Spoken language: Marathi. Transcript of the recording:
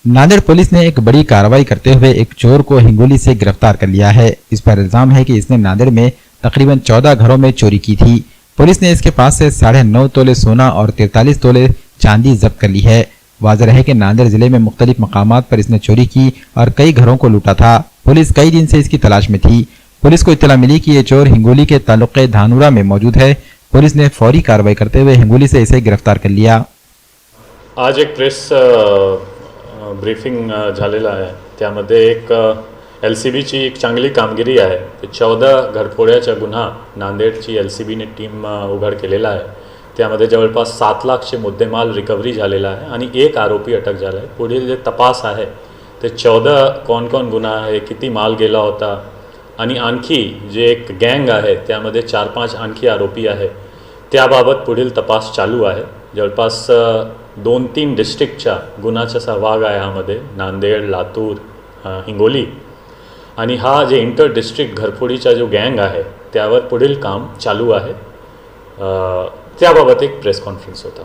नांदेड़ पुलिस ने एक बड़ी कार्रवाई करते हुए एक चोर को हिंगोली से गिरफ्तार कर लिया है। इस पर इल्जाम है कि इसने नांदेड़ में तकरीबन 14 घरों में चोरी की थी। पुलिस ने इसके पास से 9.5 तोले सोना और 43 तोले चांदी जब्त कर ली है। वाज़ेह रहे कि नांदेड़ जिले में मुख्तलिफ मकामात पर इसने चोरी की और कई घरों को लूटा था। पुलिस कई दिन से इसकी तलाश में थी। पुलिस को इत्तला मिली कि ये चोर हिंगोली के तालुके धानुरा में मौजूद है। पुलिस ने फौरी कार्रवाई करते हुए हिंगोली से इसे गिरफ्तार कर लिया। आज एक प्रेस ब्रीफिंग झालेला आहे, त्यामध्ये एक LCBची एक चांगली कामगिरी आहे। 14 घरफोड्याचा गुन्हा नांदेडची LCBने टीम उघड केलेला आहे। त्यामध्ये जवळपास 7 लाखचे मुद्देमाल रिकव्हरी झालेला आहे आणि एक आरोपी अटक झाला आहे। पुढील जे तपास आहे ते 14 कोण गुन्हा आहे, किती माल गेला होता आणि आणखी जे एक गँग आहे त्यामध्ये 4-5 आणखी आरोपी आहे, त्याबाबत पुढील तपास चालू आहे। जवळपास 2-3 डिस्ट्रिक्टच्या गुन्ह्याचा सहभाग आहे यामध्ये, नांदेड, लातूर, हिंगोली, आणि हा जे इंटर डिस्ट्रिक्ट घरफोडीचा जो गँग आहे त्यावर पुढील काम चालू आहे। त्याबाबत एक प्रेस कॉन्फरन्स होता।